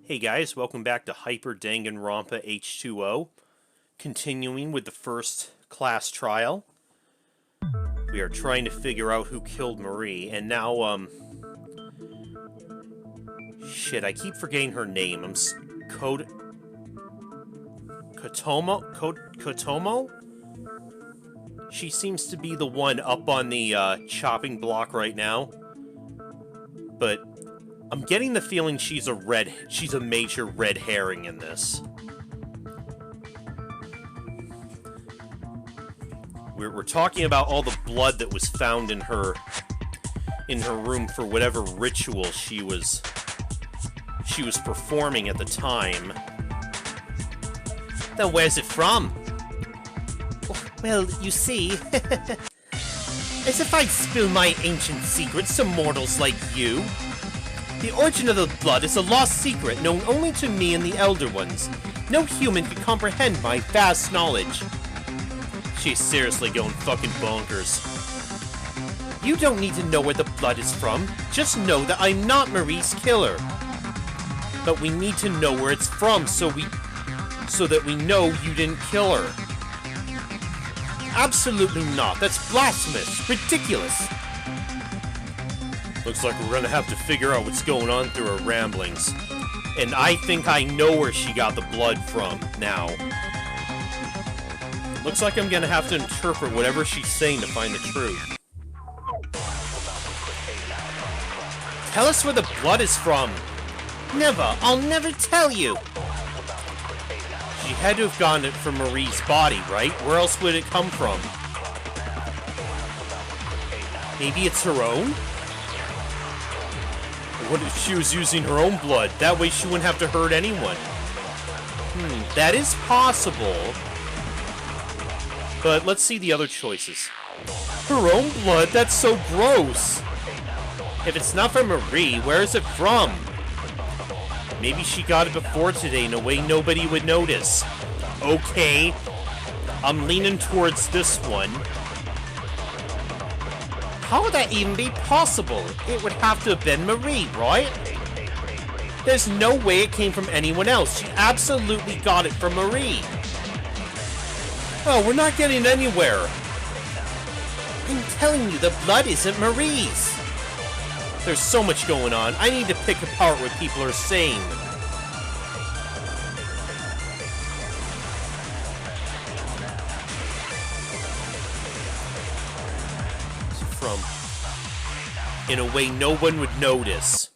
Hey guys, welcome back to Hyper Danganronpa H20. Continuing with the first class trial. We are trying to figure out who killed Marie, and now, shit, I keep forgetting her name. Kotomo? She seems to be the one up on the, chopping block right now. But I'm getting the feeling she's a major red herring in this. We're talking about all the blood that was found in her room for whatever ritual she was performing at the time. Then where's it from? Well, you see, as if I'd spill my ancient secrets to mortals like you. The origin of the blood is a lost secret known only to me and the Elder Ones. No human can comprehend my vast knowledge. She's seriously going fucking bonkers. You don't need to know where the blood is from. Just know that I'm not Marie's killer. But we need to know where it's from so that we know you didn't kill her. Absolutely not. That's blasphemous. Ridiculous. Looks like we're gonna have to figure out what's going on through her ramblings. And I think I know where she got the blood from, now. Looks like I'm gonna have to interpret whatever she's saying to find the truth. Tell us where the blood is from! Never! I'll never tell you! She had to have gotten it from Marie's body, right? Where else would it come from? Maybe it's her own? What if she was using her own blood? That way she wouldn't have to hurt anyone. That is possible. But let's see the other choices. Her own blood? That's so gross. If it's not from Marie, where is it from? Maybe she got it before today in a way nobody would notice. Okay. I'm leaning towards this one. How would that even be possible? It would have to have been Marie, right? There's no way it came from anyone else. She absolutely got it from Marie. Oh, we're not getting anywhere. I'm telling you, the blood isn't Marie's. There's so much going on. I need to pick apart what people are saying. In a way no one would notice.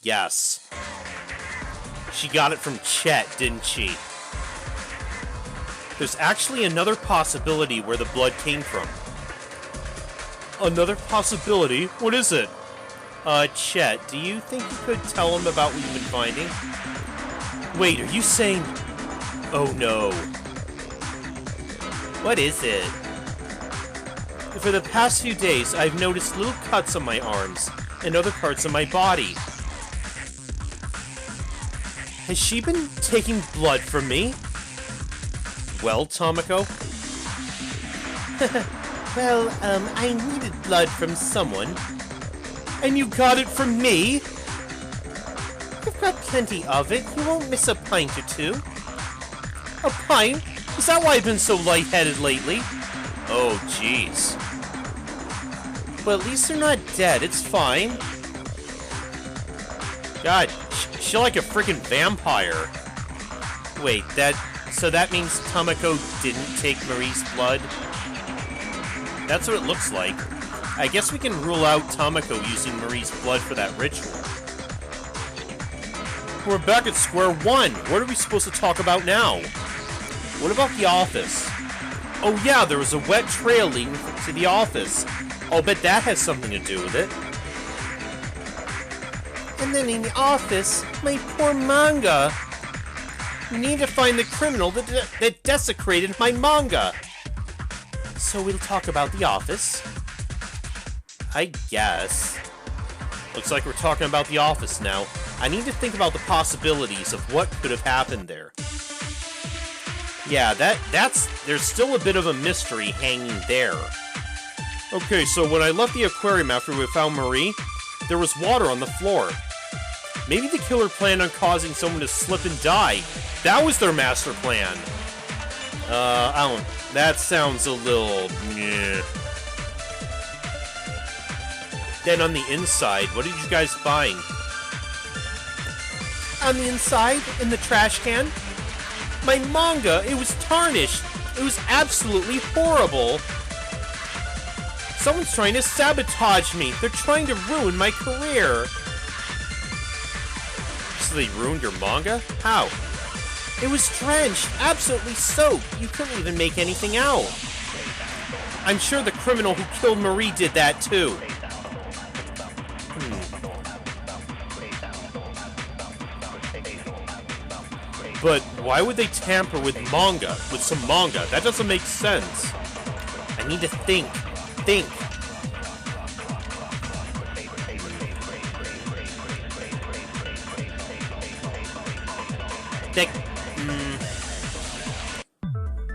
Yes. She got it from Chet, didn't she? There's actually another possibility where the blood came from. Another possibility? What is it? Chet, do you think you could tell him about what you've been finding? Wait, are you saying... Oh no. What is it? For the past few days, I've noticed little cuts on my arms and other parts of my body. Has she been taking blood from me? Well, Tomoko? Well, I needed blood from someone. And you got it from me? You've got plenty of it. You won't miss a pint or two. A pint? Is that why I've been so lightheaded lately? Oh, jeez. Well, at least they're not dead. It's fine. God, she's like a freaking vampire. Wait, so that means Tomoko didn't take Marie's blood? That's what it looks like. I guess we can rule out Tomoko using Marie's blood for that ritual. We're back at square one. What are we supposed to talk about now? What about the office? Oh yeah, there was a wet trail leading to the office. I'll bet that has something to do with it. And then in the office, my poor manga. We need to find the criminal that desecrated my manga. So we'll talk about the office. I guess. Looks like we're talking about the office now. I need to think about the possibilities of what could have happened there. Yeah, there's still a bit of a mystery hanging there. Okay, so when I left the aquarium after we found Marie, there was water on the floor. Maybe the killer planned on causing someone to slip and die. That was their master plan. I don't... That sounds a little... Meh. Then on the inside, what did you guys find? On the inside, in the trash can? My manga, it was tarnished. It was absolutely horrible. Someone's trying to sabotage me. They're trying to ruin my career. So they ruined your manga? How? It was drenched, absolutely soaked. You couldn't even make anything out. I'm sure the criminal who killed Marie did that too. But why would they tamper with manga? With some manga? That doesn't make sense. I need to think. Think.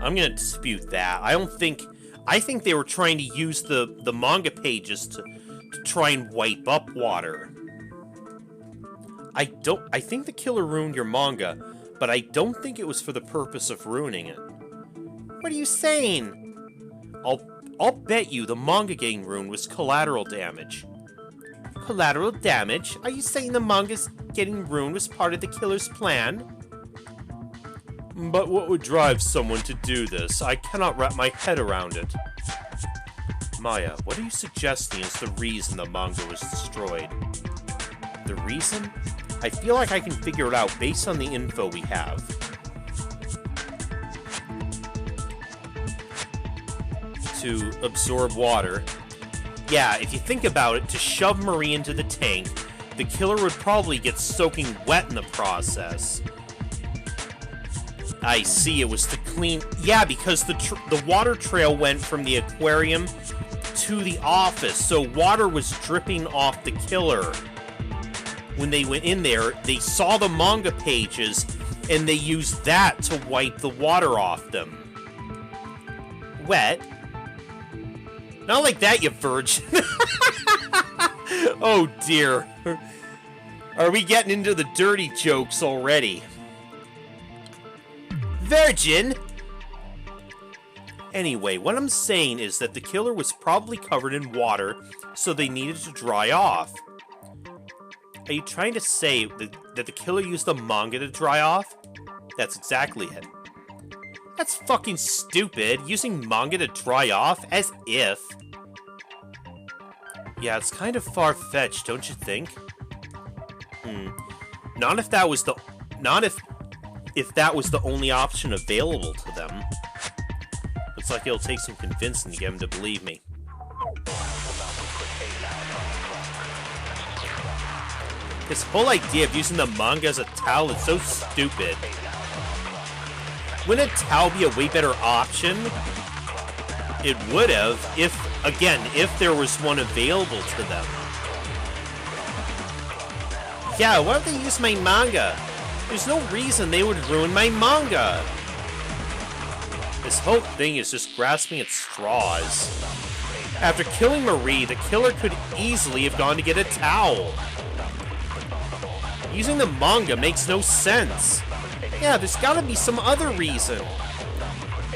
I'm gonna dispute that. I think they were trying to use the manga pages to try and wipe up water. I think the killer ruined your manga, but I don't think it was for the purpose of ruining it. What are you saying? I'll bet you the manga getting ruined was collateral damage. Collateral damage? Are you saying the manga's getting ruined was part of the killer's plan? But what would drive someone to do this? I cannot wrap my head around it. Maya, what are you suggesting is the reason the manga was destroyed? The reason? I feel like I can figure it out based on the info we have. To absorb water. Yeah, if you think about it, to shove Marie into the tank, the killer would probably get soaking wet in the process. I see, it was to clean... Yeah, because the water trail went from the aquarium to the office, so water was dripping off the killer. When they went in there, they saw the manga pages, and they used that to wipe the water off them. Wet? Not like that, you virgin. Oh, dear. Are we getting into the dirty jokes already? Virgin! Anyway, what I'm saying is that the killer was probably covered in water, so they needed to dry off. Are you trying to say that the killer used the manga to dry off? That's exactly it. That's fucking stupid, using manga to dry off, as if. Yeah, it's kind of far-fetched, don't you think? Not if that was the... Not if that was the only option available to them. Looks like it'll take some convincing to get him to believe me. This whole idea of using the manga as a towel is so stupid. Wouldn't a towel be a way better option? It would have, if there was one available to them. Yeah, why don't they use my manga? There's no reason they would ruin my manga. This whole thing is just grasping at straws. After killing Marie, the killer could easily have gone to get a towel. Using the manga makes no sense. Yeah, there's gotta be some other reason.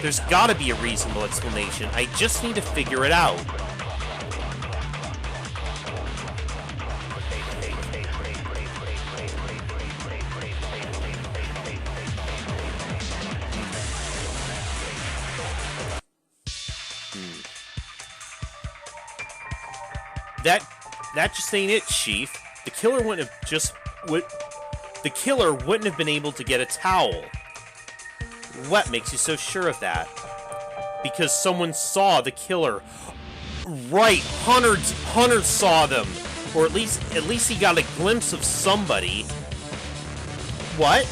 There's gotta be a reasonable explanation. I just need to figure it out. That just ain't it, Chief. The killer wouldn't have been able to get a towel. What makes you so sure of that? Because someone saw the killer. Right, Hunter saw them. Or at least he got a glimpse of somebody. What?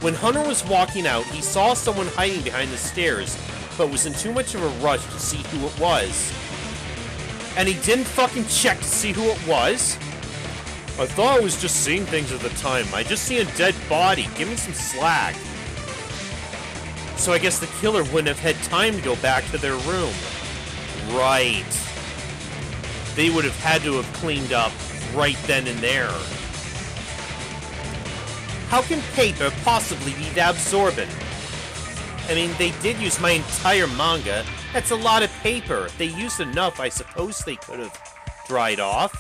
When Hunter was walking out, he saw someone hiding behind the stairs, but was in too much of a rush to see who it was. And he didn't fucking check to see who it was? I thought I was just seeing things at the time. I just see a dead body. Give me some slack. So I guess the killer wouldn't have had time to go back to their room. Right. They would have had to have cleaned up right then and there. How can paper possibly be that absorbent? I mean, they did use my entire manga. That's a lot of paper. If they used enough, I suppose they could have dried off.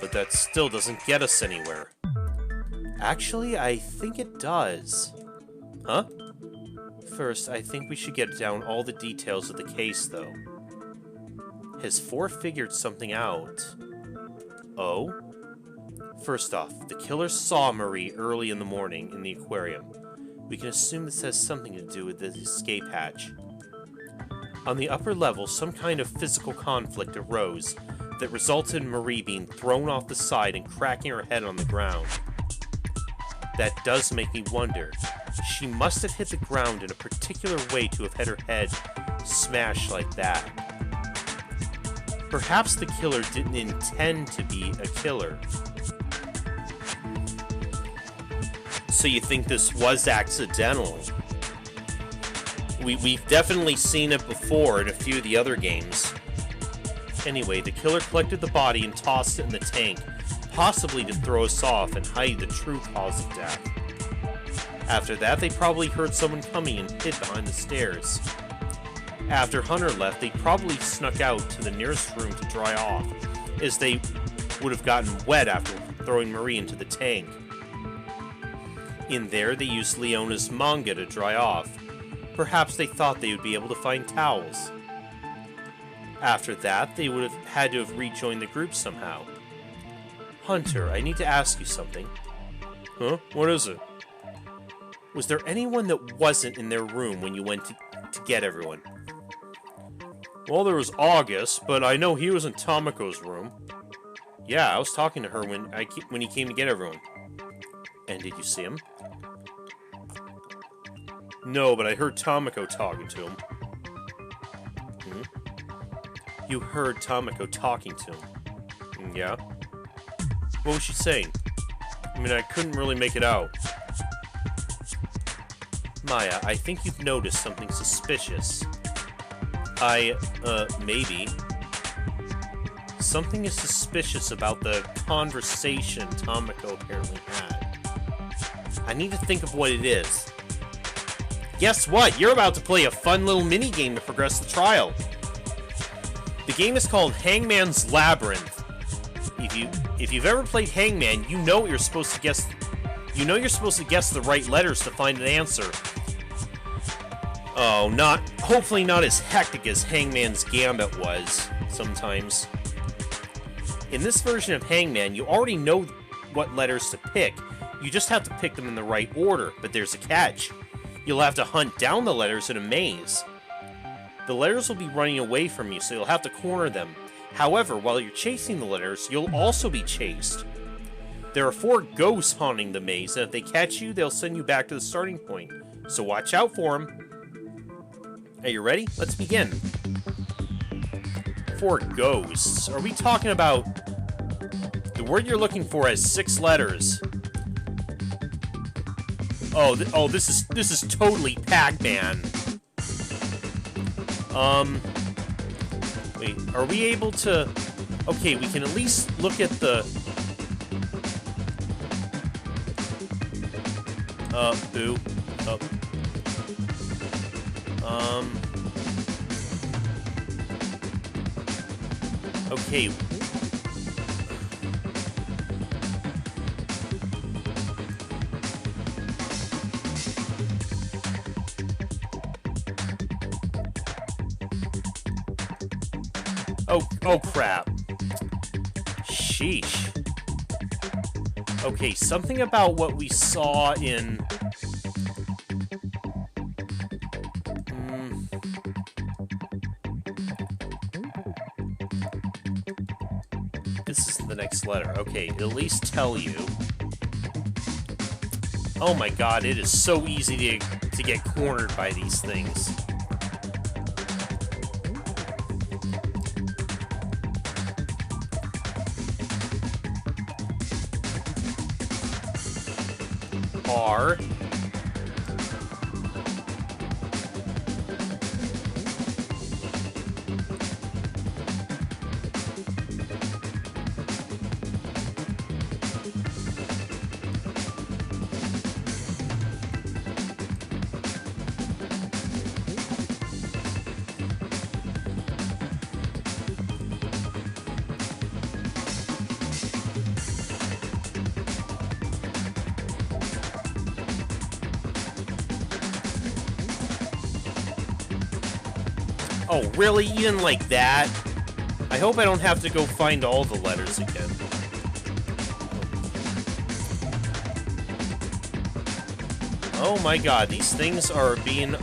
But that still doesn't get us anywhere. Actually, I think it does. Huh? First, I think we should get down all the details of the case, though. Has 4 figured something out? Oh? First off, the killer saw Marie early in the morning in the aquarium. We can assume this has something to do with the escape hatch. On the upper level, some kind of physical conflict arose that resulted in Marie being thrown off the side and cracking her head on the ground. That does make me wonder. She must have hit the ground in a particular way to have had her head smashed like that. Perhaps the killer didn't intend to be a killer. So you think this was accidental? We've definitely seen it before in a few of the other games. Anyway, the killer collected the body and tossed it in the tank, possibly to throw us off and hide the true cause of death. After that, they probably heard someone coming and hid behind the stairs. After Hunter left, they probably snuck out to the nearest room to dry off, as they would have gotten wet after throwing Marie into the tank. In there, they used Leona's manga to dry off. Perhaps they thought they would be able to find towels. After that, they would have had to have rejoined the group somehow. Hunter, I need to ask you something. Huh? What is it? Was there anyone that wasn't in their room when you went to get everyone? Well, there was August, but I know he was in Tomoko's room. Yeah, I was talking to her when he came to get everyone. And did you see him? No, but I heard Tomoko talking to him. Hmm? You heard Tomoko talking to him? Yeah? What was she saying? I mean, I couldn't really make it out. Maya, I think you've noticed something suspicious. Maybe. Something is suspicious about the conversation Tomoko apparently had. I need to think of what it is. Guess what? You're about to play a fun little mini-game to progress the trial. The game is called Hangman's Labyrinth. If you've ever played Hangman, you know you're supposed to guess. You know you're supposed to guess the right letters to find an answer. Oh, hopefully not as hectic as Hangman's Gambit was sometimes. In this version of Hangman, you already know what letters to pick. You just have to pick them in the right order, but there's a catch. You'll have to hunt down the letters in a maze. The letters will be running away from you, so you'll have to corner them. However, while you're chasing the letters, you'll also be chased. There are 4 ghosts haunting the maze, and if they catch you, they'll send you back to the starting point. So watch out for them. Are you ready? Let's begin. 4 ghosts. Are we talking about... The word you're looking for has 6 letters. Oh, this is totally Pac-Man. Wait, are we able to... Okay, we can at least look at the... Boo. Okay. Oh crap. Sheesh. Okay, something about what we saw in... This is the next letter. Okay, at least tell you. Oh my god, it is so easy to get cornered by these things. R. Oh, really? You didn't like that? I hope I don't have to go find all the letters again. Oh my god, these things are being a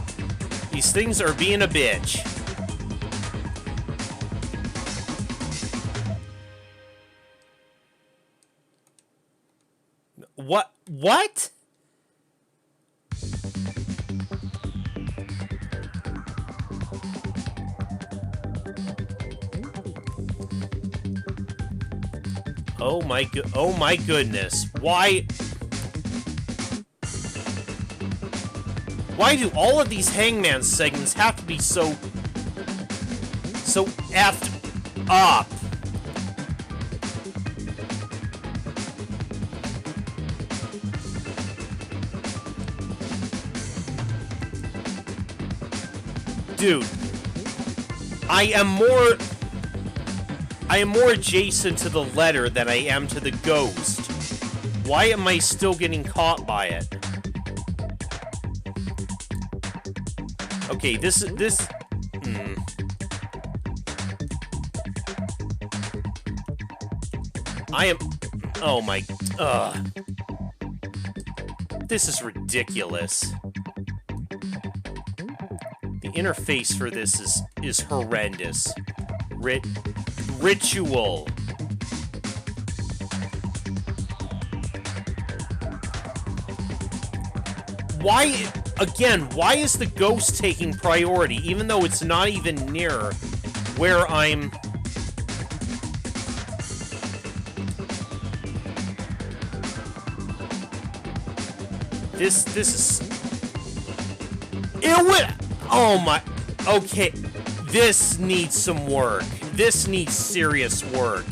bitch. What? Oh my goodness. Why do all of these Hangman segments have to be so effed up? Dude, I am more adjacent to the letter than I am to the ghost. Why am I still getting caught by it? Okay, this. I am. Oh my. This is ridiculous. The interface for this is horrendous. Ritual. Why, again, why is the ghost taking priority, even though it's not even near where I'm... This is... Oh my... Okay, this needs some work. This needs serious work.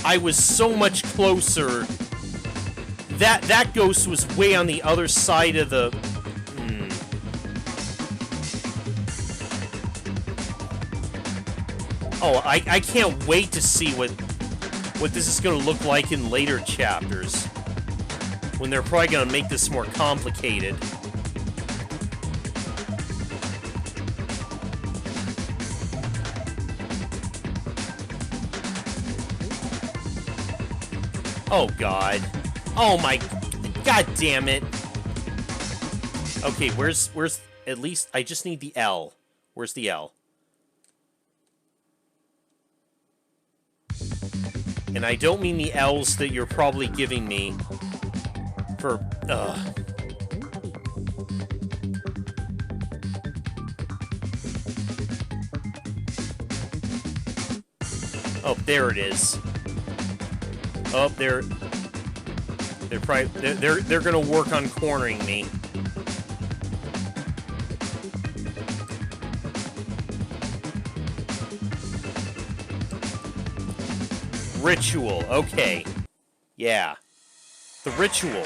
I was so much closer. That ghost was way on the other side of the... Oh, I can't wait to see what this is going to look like in later chapters. When they're probably going to make this more complicated. Oh, God. Oh, my... God damn it. Okay, where's... At least, I just need the L. Where's the L? And I don't mean the L's that you're probably giving me for... Oh, there it is. Oh, they're probably they're gonna work on cornering me. Ritual, okay. Yeah. The ritual.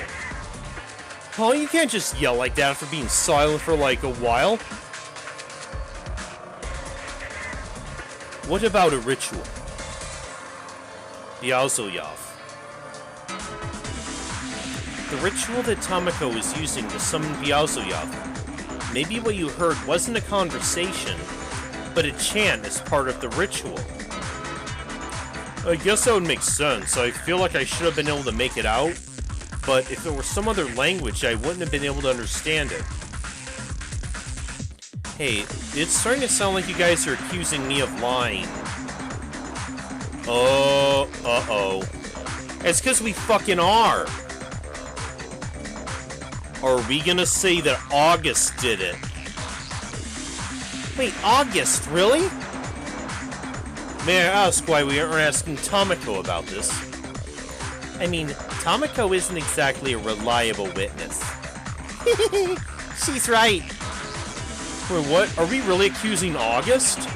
Oh, you can't just yell like that for being silent for like a while. What about a ritual? Yaozuyav. The ritual that Tamako is using to summon Byaozuyav. Maybe what you heard wasn't a conversation, but a chant as part of the ritual. I guess that would make sense. I feel like I should have been able to make it out, but if it were some other language, I wouldn't have been able to understand it. Hey, it's starting to sound like you guys are accusing me of lying. Oh, uh-oh. It's because we fucking are. Or are we gonna say that August did it? Wait, August, really? May I ask why we aren't asking Tamako about this? I mean, Tamako isn't exactly a reliable witness. She's right. Wait, what? Are we really accusing August?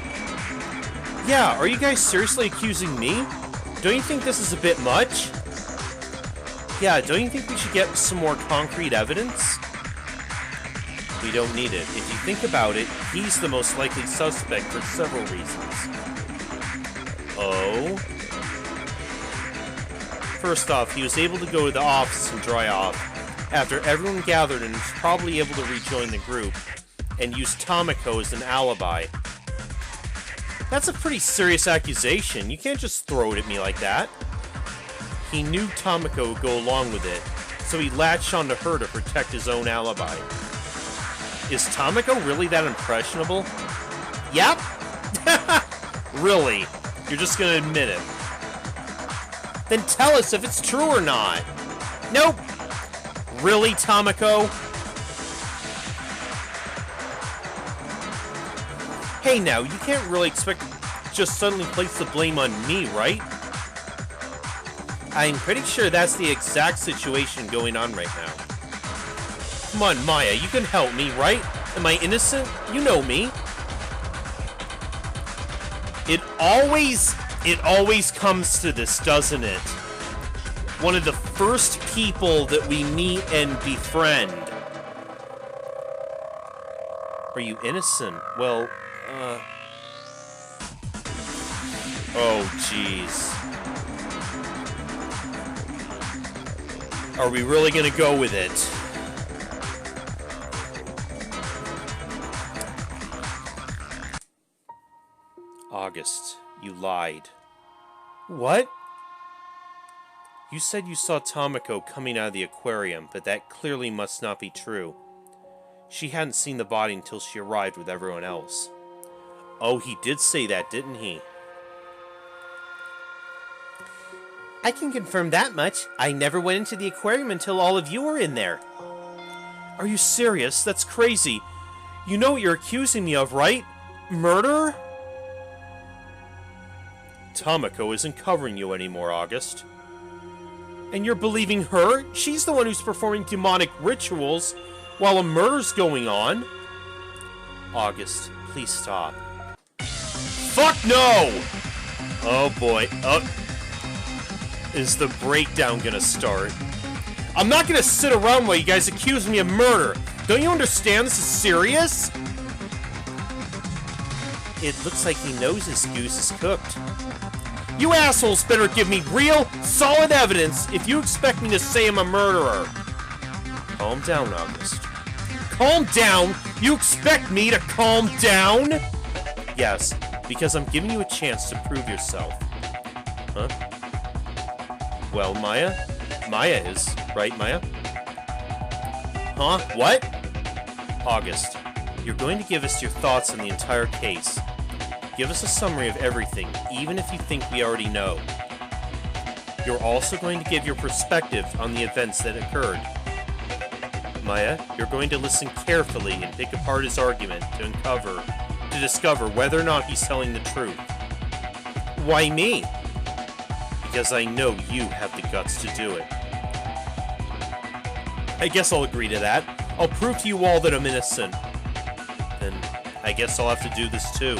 Yeah, are you guys seriously accusing me? Don't you think this is a bit much? Yeah, don't you think we should get some more concrete evidence? We don't need it. If you think about it, he's the most likely suspect for several reasons. Oh? First off, he was able to go to the office and dry off. after everyone gathered and was probably able to rejoin the group, and used Tomoko as an alibi. That's a pretty serious accusation. You can't just throw it at me like that. He knew Tomoko would go along with it, so he latched onto her to protect his own alibi. Is Tomoko really that impressionable? Yep. Really? You're just gonna admit it. Then tell us if it's true or not. Nope. Really, Tomoko? Hey now, you can't really expect to just suddenly place the blame on me, right? I'm pretty sure that's the exact situation going on right now. Come on, Maya, you can help me, right? Am I innocent? You know me. It always comes to this, doesn't it? One of the first people that we meet and befriend. Are you innocent? Well, oh, jeez. Are we really gonna go with it? August, you lied. What? You said you saw Tomoko coming out of the aquarium, but that clearly must not be true. She hadn't seen the body until she arrived with everyone else. Oh, he did say that, didn't he? I can confirm that much. I never went into the aquarium until all of you were in there. Are you serious? That's crazy. You know what you're accusing me of, right? Murder? Tomoko isn't covering you anymore, August. And you're believing her? She's the one who's performing demonic rituals while a murder's going on. August, please stop. Fuck no! Oh boy. Is the breakdown gonna start? I'm not gonna sit around while you guys accuse me of murder. Don't you understand this is serious? It looks like he knows his goose is cooked. You assholes better give me real, solid evidence if you expect me to say I'm a murderer. Calm down, August. Calm down? You expect me to calm down? Yes, because I'm giving you a chance to prove yourself. Huh? Well, Maya? Maya is, right, Maya? Huh? What? August, you're going to give us your thoughts on the entire case. Give us a summary of everything, even if you think we already know. You're also going to give your perspective on the events that occurred. Maya, you're going to listen carefully and pick apart his argument to discover whether or not he's telling the truth. Why me? Because I know you have the guts to do it. I guess I'll agree to that. I'll prove to you all that I'm innocent. Then I guess I'll have to do this too.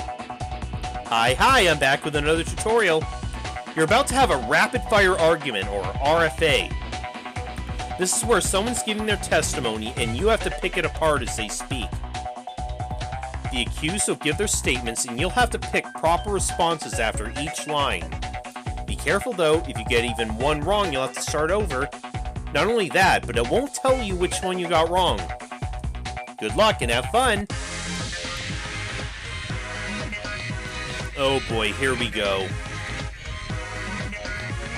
Hi, I'm back with another tutorial. You're about to have a rapid-fire argument, or RFA. This is where someone's giving their testimony, and you have to pick it apart as they speak. The accused will give their statements, and you'll have to pick proper responses after each line. Be careful, though. If you get even one wrong, you'll have to start over. Not only that, but it won't tell you which one you got wrong. Good luck, and have fun! Oh boy, here we go.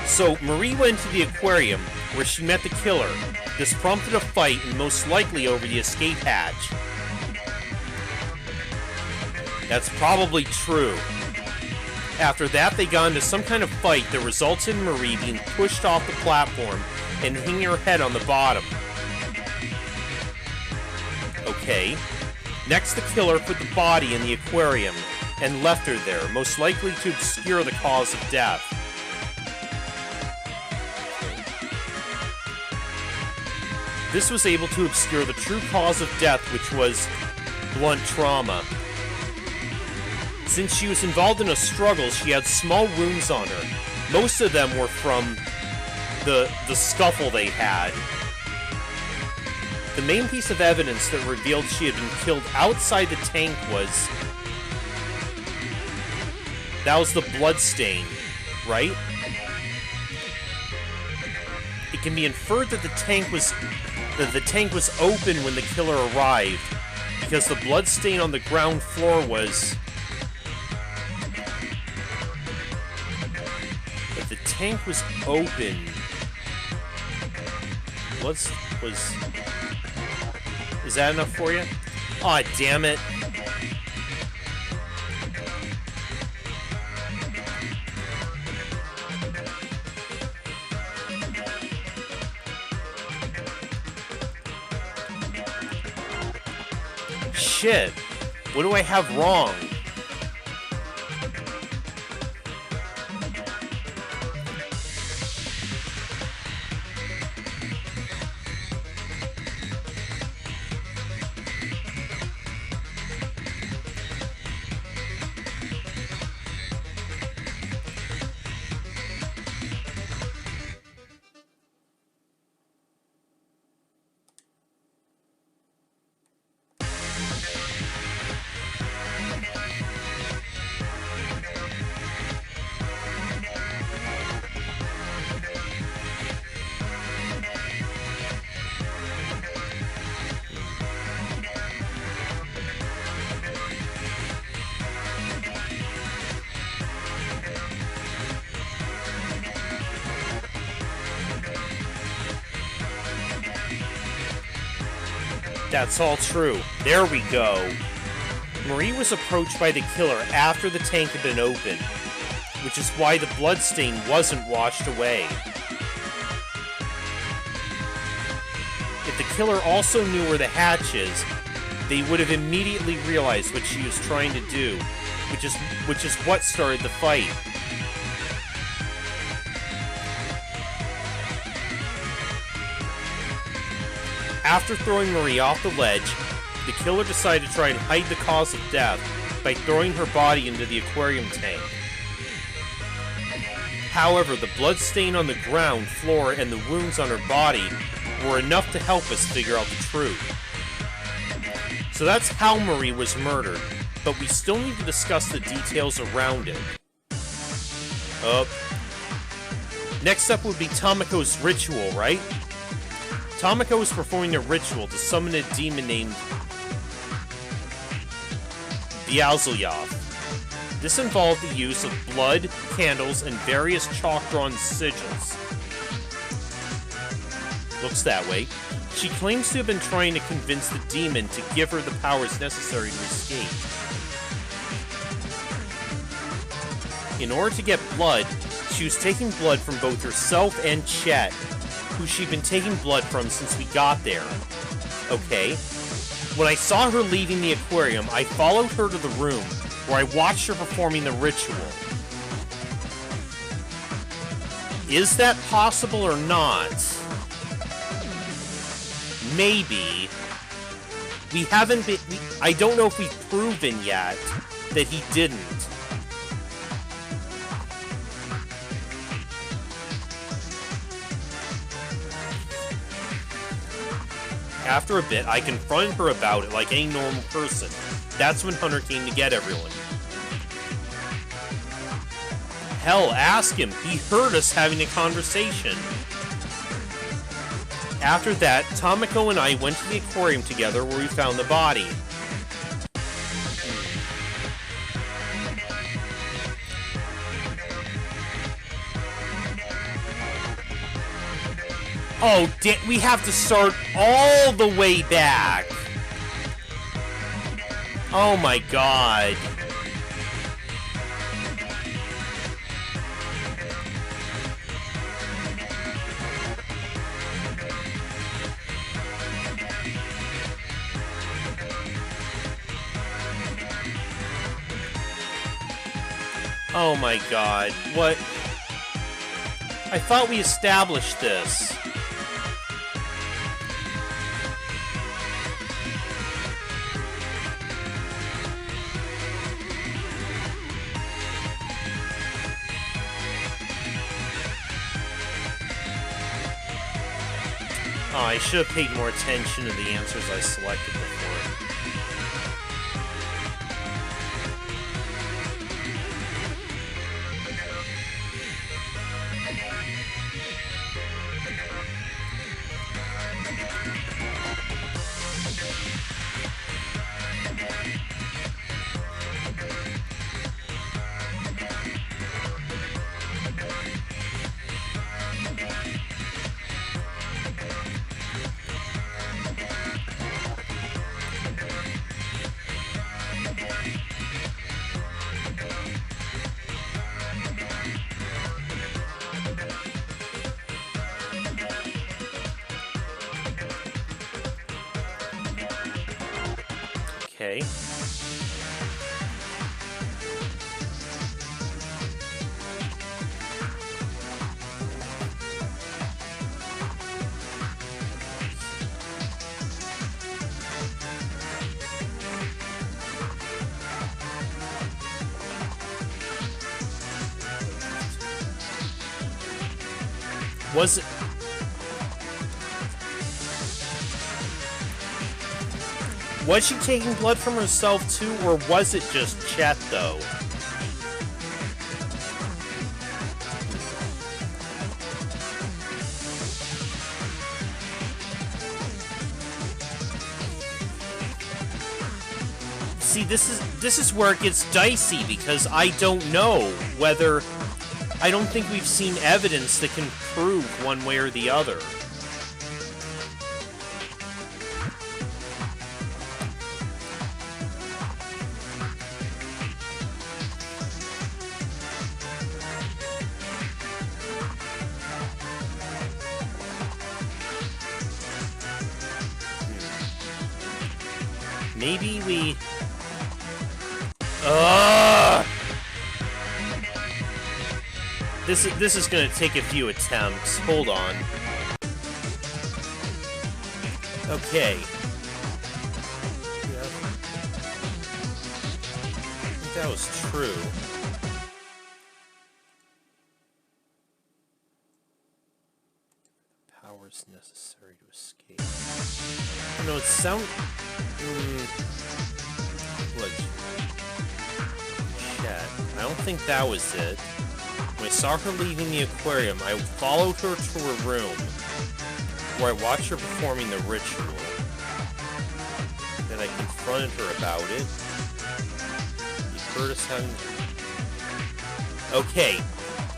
So, Marie went to the aquarium, where she met the killer. This prompted a fight, and most likely over the escape hatch. That's probably true. After that, they got into some kind of fight that results in Marie being pushed off the platform and hitting her head on the bottom. Okay. Next, the killer put the body in the aquarium and left her there, most likely to obscure the cause of death. This was able to obscure the true cause of death, which was blunt trauma. Since she was involved in a struggle, she had small wounds on her. Most of them were from the scuffle they had. The main piece of evidence that revealed she had been killed outside the tank was... that was the blood stain, right? It can be inferred that the tank was The tank was open when the killer arrived, because the blood stain on the ground floor was... But the tank was open. Was... Is that enough for you? Aw, damn it. Shit. What do I have wrong? That's all true. There we go. Marie was approached by the killer after the tank had been opened, which is why the bloodstain wasn't washed away. If the killer also knew where the hatch is, they would have immediately realized what she was trying to do, which is what started the fight. After throwing Marie off the ledge, the killer decided to try and hide the cause of death by throwing her body into the aquarium tank. However, the blood stain on the ground floor and the wounds on her body were enough to help us figure out the truth. So that's how Marie was murdered, but we still need to discuss the details around it. Next up would be Tomoko's ritual, right? Tomoko was performing a ritual to summon a demon named Beelzebub. This involved the use of blood, candles, and various chalk-drawn sigils. Looks that way. She claims to have been trying to convince the demon to give her the powers necessary to escape. In order to get blood, she was taking blood from both herself and Chet, who she'd been taking blood from since we got there. Okay. When I saw her leaving the aquarium, I followed her to the room, where I watched her performing the ritual. Is that possible or not? Maybe. We haven't been... I don't know if we've proven yet that he didn't. After a bit, I confronted her about it like any normal person. That's when Hunter came to get everyone. Hell, ask him. He heard us having a conversation. After that, Tomoko and I went to the aquarium together where we found the body. Oh, we have to start all the way back. Oh my god. Oh my god. What? I thought we established this. Oh, I should have paid more attention to the answers I selected before. Okay. Was it... Was she taking blood from herself too, or was it just Chet, though? See, this is where it gets dicey, because I don't know whether... I don't think we've seen evidence that can prove one way or the other. Maybe we... This is gonna take a few attempts. Hold on. Okay. Yeah. I think that was true. Powers necessary to escape. Oh, no, it sound... Look. Chat. I don't think that was it. When I saw her leaving the aquarium, I followed her to her room, where I watched her performing the ritual. Then I confronted her about it. You heard us having... Okay,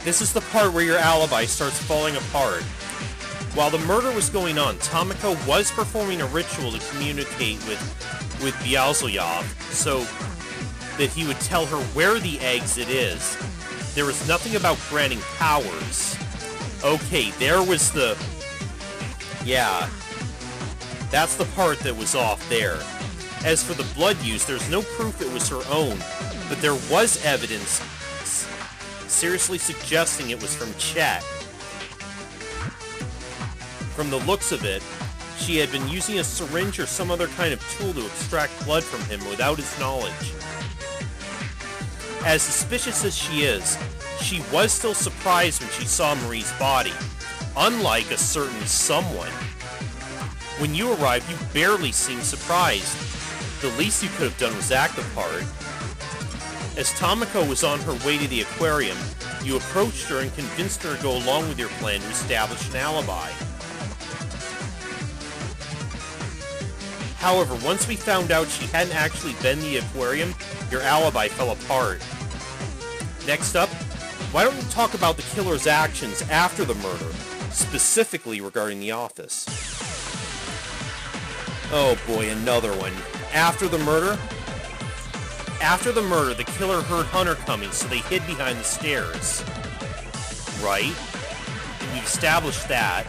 this is the part where your alibi starts falling apart. While the murder was going on, Tomoko was performing a ritual to communicate with Beelzebub, so that he would tell her where the exit is. There was nothing about granting powers. Okay, there was the... Yeah. That's the part that was off there. As for the blood use, there's no proof it was her own, but there was evidence seriously suggesting it was from Chet. From the looks of it, she had been using a syringe or some other kind of tool to extract blood from him without his knowledge. As suspicious as she is, she was still surprised when she saw Marie's body, unlike a certain someone. When you arrived, you barely seemed surprised. The least you could have done was act the part. As Tomoko was on her way to the aquarium, you approached her and convinced her to go along with your plan to establish an alibi. However, once we found out she hadn't actually been in the aquarium, your alibi fell apart. Next up, why don't we talk about the killer's actions after the murder, specifically regarding the office? Oh boy, another one. After the murder? After the murder, the killer heard Hunter coming, so they hid behind the stairs. Right? And we established that.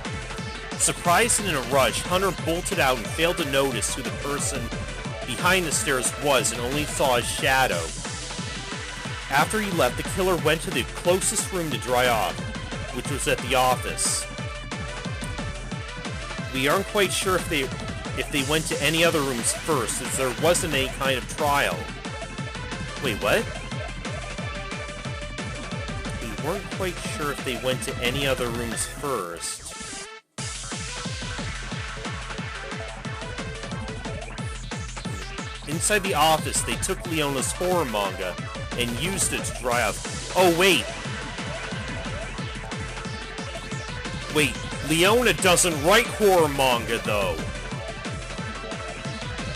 Surprised and in a rush, Hunter bolted out and failed to notice who the person behind the stairs was and only saw his shadow. After he left, the killer went to the closest room to dry off, which was at the office. We aren't quite sure if they went to any other rooms first, as there wasn't any kind of trial. Wait, what? We weren't quite sure if they went to any other rooms first. Inside the office, they took Leona's horror manga and used it to dry off. Oh, wait. Wait, Leona doesn't write horror manga, though.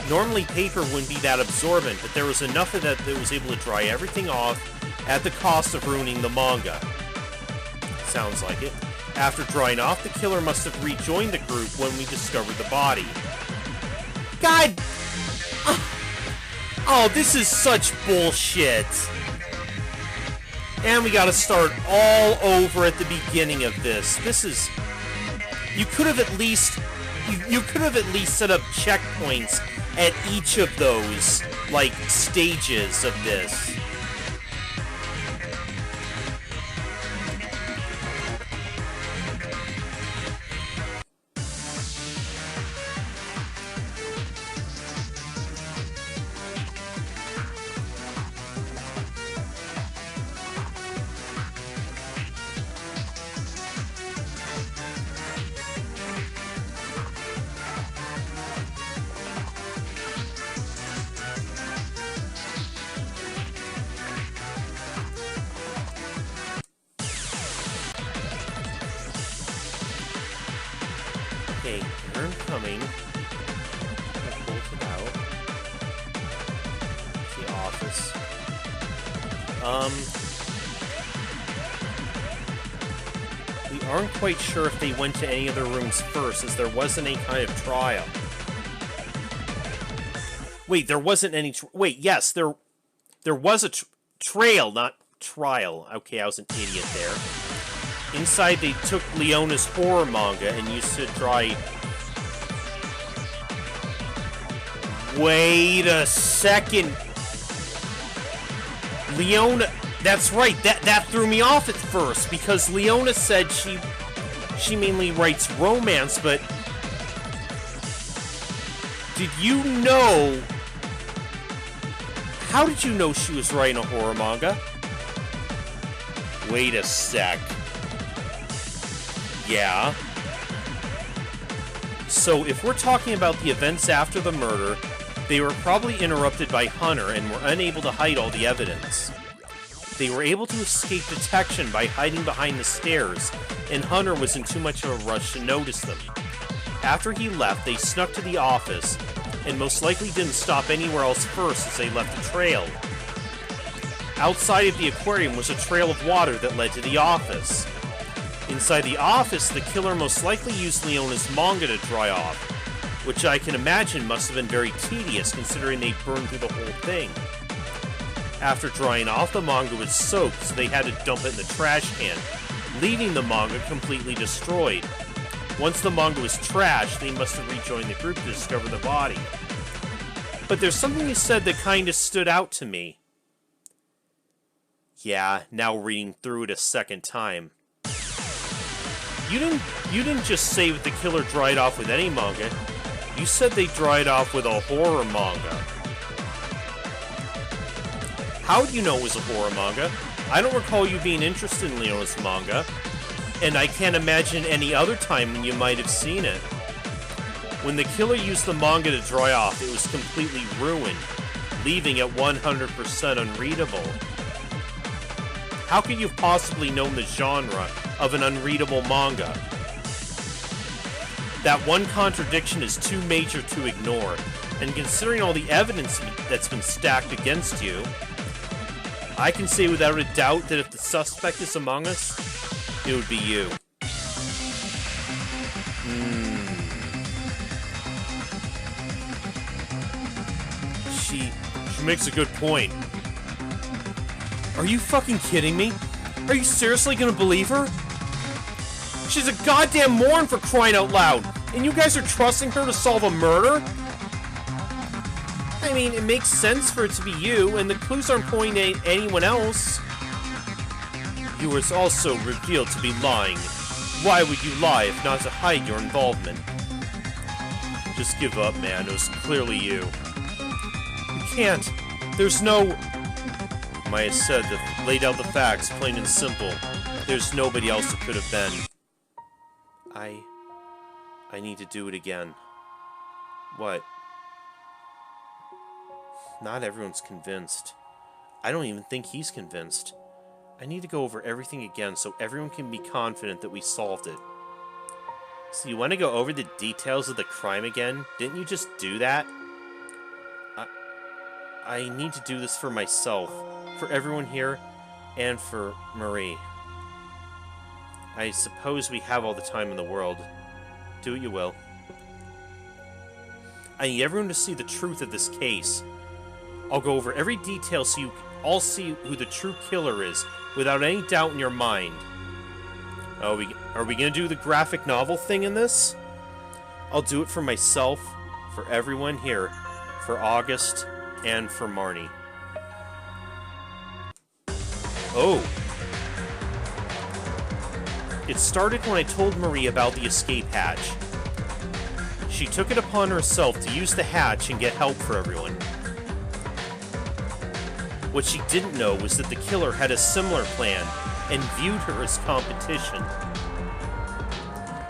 Normally, paper wouldn't be that absorbent, but there was enough of that that was able to dry everything off at the cost of ruining the manga. Sounds like it. After drying off, the killer must have rejoined the group when we discovered the body. God! Oh, this is such bullshit. And we gotta start all over at the beginning of this. This is... You could have at least... You could have at least set up checkpoints at each of those like, stages of this. Okay, they're incoming. Bolt it out. The office. We aren't quite sure if they went to any of the rooms first, as there wasn't any kind of trial. Wait, there wasn't any... Wait, yes, there was a trail, not trial. Okay, I was an idiot there. Inside, they took Leona's horror manga and used to try... Wait a second. Leona... That's right, that threw me off at first, because Leona said she mainly writes romance, but... Did you know... How did you know she was writing a horror manga? Wait a sec. Yeah. So, if we're talking about the events after the murder, they were probably interrupted by Hunter and were unable to hide all the evidence. They were able to escape detection by hiding behind the stairs, and Hunter was in too much of a rush to notice them. After he left, they snuck to the office, and most likely didn't stop anywhere else first as they left the trail. Outside of the aquarium was a trail of water that led to the office. Inside the office, the killer most likely used Leona's manga to dry off, which I can imagine must have been very tedious considering they burned through the whole thing. After drying off, the manga was soaked, so they had to dump it in the trash can, leaving the manga completely destroyed. Once the manga was trashed, they must have rejoined the group to discover the body. But there's something you said that kinda stood out to me. Yeah, now reading through it a second time. You didn't just say that the killer dried off with any manga. You said they dried off with a horror manga. How do you know it was a horror manga? I don't recall you being interested in Leona's manga, and I can't imagine any other time when you might have seen it. When the killer used the manga to dry off, it was completely ruined, leaving it 100% unreadable. How could you have possibly known the genre of an unreadable manga? That one contradiction is too major to ignore, and considering all the evidence that's been stacked against you, I can say without a doubt that if the suspect is among us, it would be you. She makes a good point. Are you fucking kidding me? Are you seriously gonna believe her? She's a goddamn moron, for crying out loud! And you guys are trusting her to solve a murder? I mean, it makes sense for it to be you, and the clues aren't pointing at anyone else. You were also revealed to be lying. Why would you lie if not to hide your involvement? Just give up, man. It was clearly you. You can't. There's no... Maya said that laid out the facts, plain and simple. There's nobody else it could have been. I need to do it again. What? Not everyone's convinced. I don't even think he's convinced. I need to go over everything again so everyone can be confident that we solved it. So you want to go over the details of the crime again? Didn't you just do that? I need to do this for myself, for everyone here, and for Marie. I suppose we have all the time in the world. Do what you will. I need everyone to see the truth of this case. I'll go over every detail so you all see who the true killer is, without any doubt in your mind. Are we gonna do the graphic novel thing in this? I'll do it for myself, for everyone here, for August and for Marnie. Oh. It started when I told Marie about the escape hatch. She took it upon herself to use the hatch and get help for everyone. What she didn't know was that the killer had a similar plan and viewed her as competition.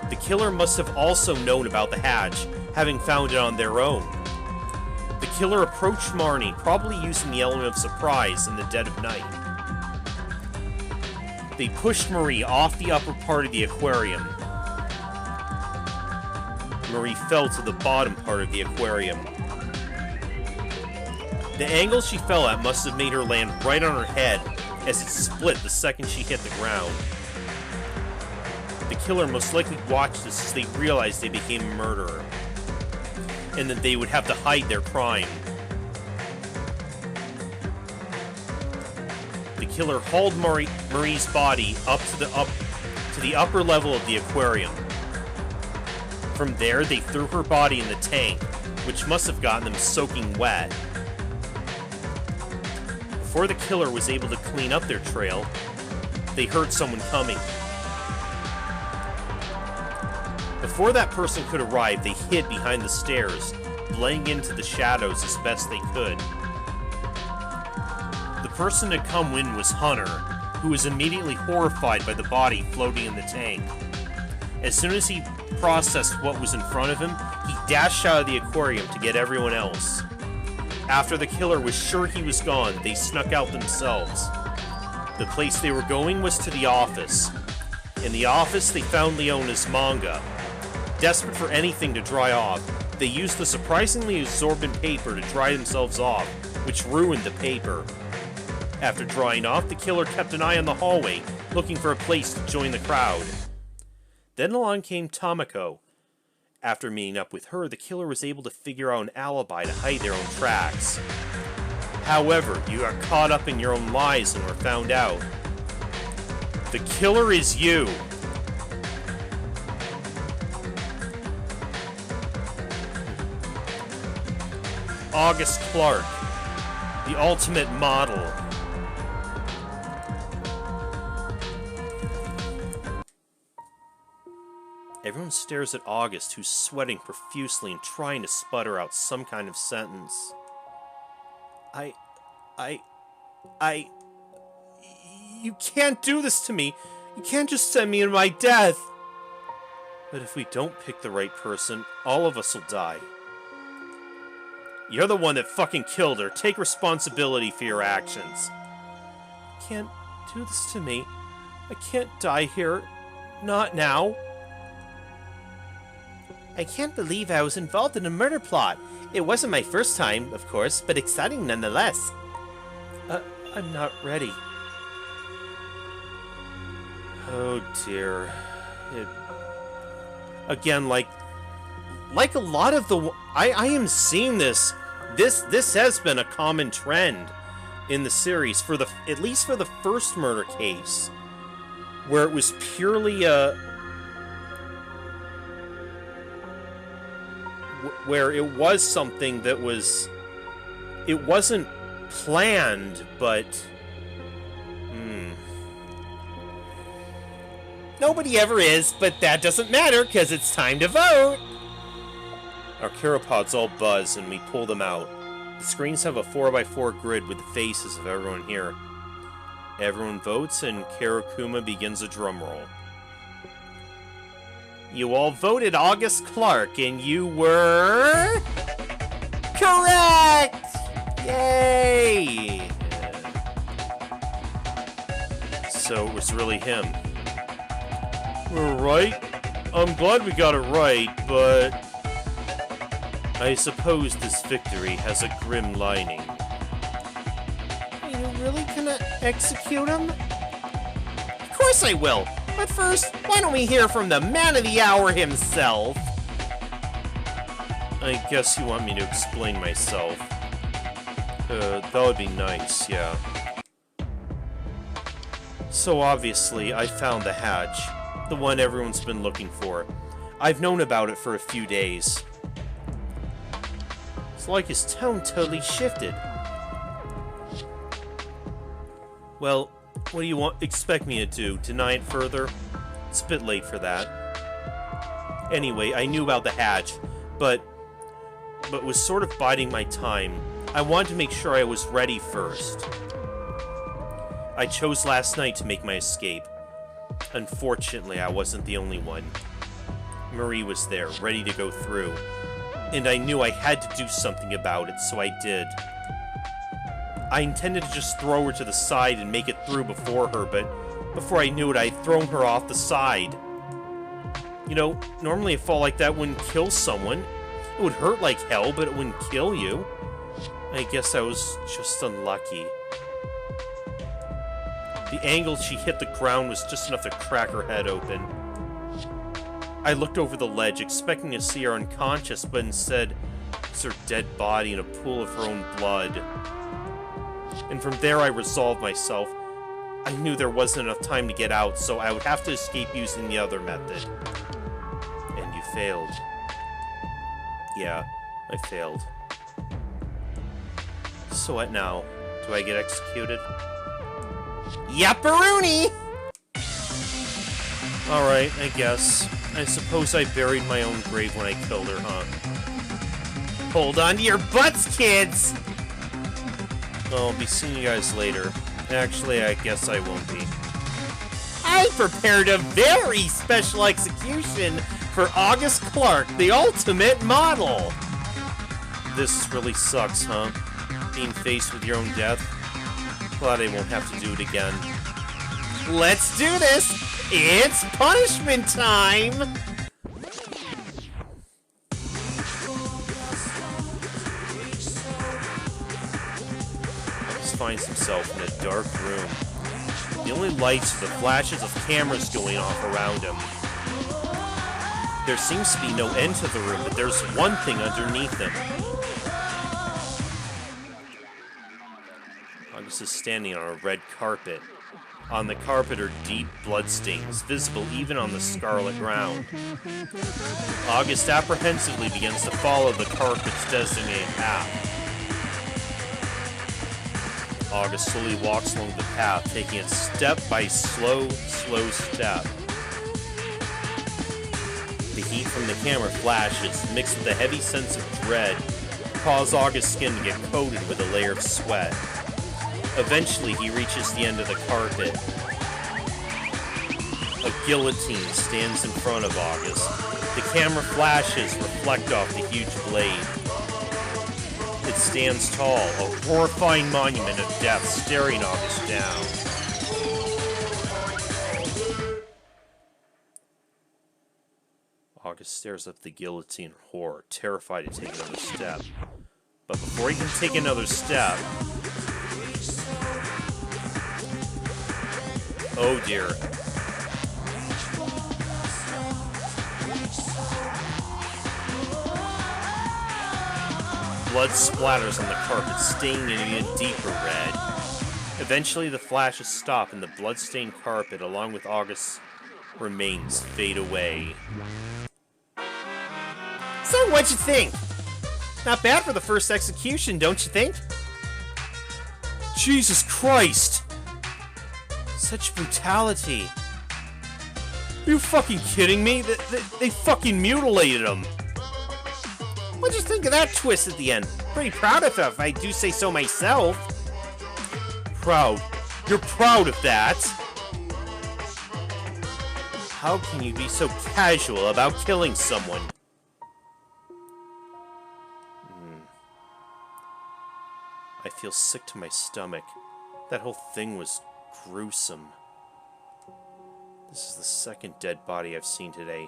The killer must have also known about the hatch, having found it on their own. The killer approached Marnie, probably using the element of surprise in the dead of night. They pushed Marie off the upper part of the aquarium. Marie fell to the bottom part of the aquarium. The angle she fell at must have made her land right on her head, as it split the second she hit the ground. The killer most likely watched this as they realized they became a murderer, and that they would have to hide their crime. The killer hauled Marie's body up to the upper level of the aquarium. From there, they threw her body in the tank, which must have gotten them soaking wet. Before the killer was able to clean up their trail, they heard someone coming. Before that person could arrive, they hid behind the stairs, blending into the shadows as best they could. The person to come in was Hunter, who was immediately horrified by the body floating in the tank. As soon as he processed what was in front of him, he dashed out of the aquarium to get everyone else. After the killer was sure he was gone, they snuck out themselves. The place they were going was to the office. In the office, they found Leona's manga. Desperate for anything to dry off, they used the surprisingly absorbent paper to dry themselves off, which ruined the paper. After drying off, the killer kept an eye on the hallway, looking for a place to join the crowd. Then along came Tomoko. After meeting up with her, the killer was able to figure out an alibi to hide their own tracks. However, you got caught up in your own lies and were found out. The killer is you! August Clark, the ultimate model. Everyone stares at August, who's sweating profusely and trying to sputter out some kind of sentence. You can't do this to me. You can't just send me to my death. But if we don't pick the right person, all of us will die. You're the one that fucking killed her. Take responsibility for your actions. You can't do this to me. I can't die here. Not now. I can't believe I was involved in a murder plot. It wasn't my first time, of course, but exciting nonetheless. I'm not ready. Oh dear. Again, like a lot of the... I am seeing this. This has been a common trend in the series, at least for the first murder case, where it was purely where it was something that was... It wasn't planned, but... Nobody ever is, but that doesn't matter, because it's time to vote! Our Chiropods all buzz, and we pull them out. The screens have a 4x4 grid with the faces of everyone here. Everyone votes, and Karakuma begins a drum roll. You all voted August Clark, and you were... correct! Yay! So it was really him. We're right? I'm glad we got it right, but... I suppose this victory has a grim lining. Are you really gonna execute him? Of course I will! But first, why don't we hear from the man of the hour himself? I guess you want me to explain myself. That would be nice, yeah. So obviously, I found the hatch. The one everyone's been looking for. I've known about it for a few days. It's like his tone totally shifted. Well, what do you expect me to do? Deny it further? It's a bit late for that. Anyway, I knew about the hatch, but was sort of biding my time. I wanted to make sure I was ready first. I chose last night to make my escape. Unfortunately, I wasn't the only one. Marie was there, ready to go through. And I knew I had to do something about it, so I did. I intended to just throw her to the side and make it through before her, but before I knew it, I'd thrown her off the side. You know, normally a fall like that wouldn't kill someone. It would hurt like hell, but it wouldn't kill you. I guess I was just unlucky. The angle she hit the ground was just enough to crack her head open. I looked over the ledge, expecting to see her unconscious, but instead, it was her dead body in a pool of her own blood. And from there I resolved myself. I knew there wasn't enough time to get out, so I would have to escape using the other method. And you failed. Yeah, I failed. So what now? Do I get executed? Yapperoonie! Alright, I guess. I suppose I buried my own grave when I killed her, huh? Hold on to your butts, kids! I'll be seeing you guys later. Actually, I guess I won't be. I prepared a very special execution for August Clark, the ultimate model! This really sucks, huh? Being faced with your own death. Glad I won't have to do it again. Let's do this! It's punishment time! August finds himself in a dark room. The only lights are the flashes of cameras going off around him. There seems to be no end to the room, but there's one thing underneath him. August is standing on a red carpet. On the carpet are deep bloodstains, visible even on the scarlet ground. August apprehensively begins to follow the carpet's designated path. August slowly walks along the path, taking it step by slow step. The heat from the camera flashes, mixed with a heavy sense of dread, cause August's skin to get coated with a layer of sweat. Eventually, he reaches the end of the carpet. A guillotine stands in front of August. The camera flashes reflect off the huge blade. It stands tall, a horrifying monument of death staring August down. August stares up the guillotine in horror, terrified to take another step. But before he can take another step... Oh dear. Blood splatters on the carpet, staining it even deeper red. Eventually the flashes stop and the blood-stained carpet, along with August's remains, fade away. So what'd you think? Not bad for the first execution, don't you think? Jesus Christ! Such brutality. Are you fucking kidding me? They fucking mutilated him. What'd you think of that twist at the end? Pretty proud of it, if I do say so myself. Proud? You're proud of that? How can you be so casual about killing someone? I feel sick to my stomach. That whole thing was gruesome. This is the second dead body I've seen today.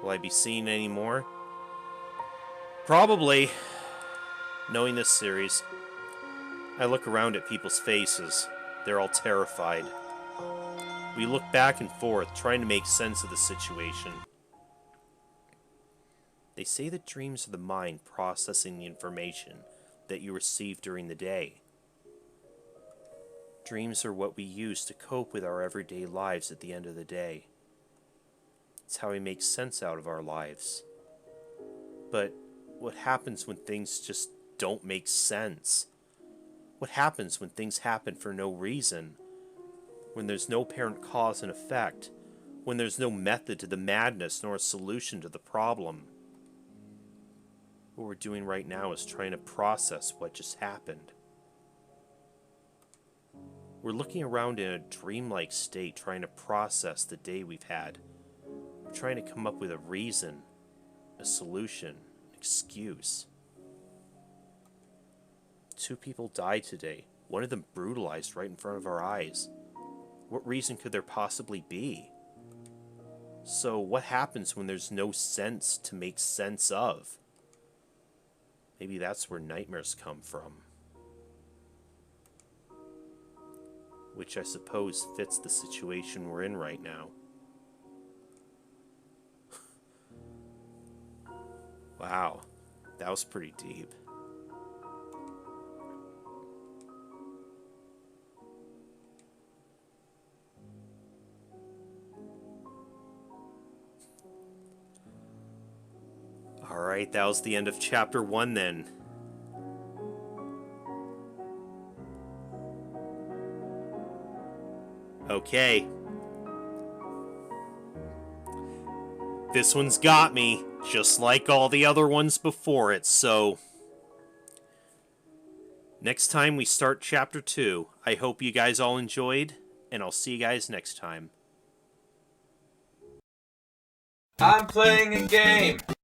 Will I be seeing any more? Probably. Knowing this series, I look around at people's faces. They're all terrified. We look back and forth, trying to make sense of the situation. They say that dreams are the mind processing the information that you receive during the day. Dreams are what we use to cope with our everyday lives at the end of the day. It's how we make sense out of our lives. But What happens when things just don't make sense? What happens when things happen for no reason? When there's no apparent cause and effect? When there's no method to the madness nor a solution to the problem? What we're doing right now is trying to process what just happened. We're looking around in a dreamlike state, trying to process the day we've had. We're trying to come up with a reason, a solution, an excuse. 2 people died today. One of them brutalized right in front of our eyes. What reason could there possibly be? So what happens when there's no sense to make sense of? Maybe that's where nightmares come from. Which I suppose fits the situation we're in right now. Wow, that was pretty deep. Alright, that was the end of chapter 1 then. Okay. This one's got me, just like all the other ones before it, so... Next time we start chapter 2. I hope you guys all enjoyed, and I'll see you guys next time. I'm playing a game.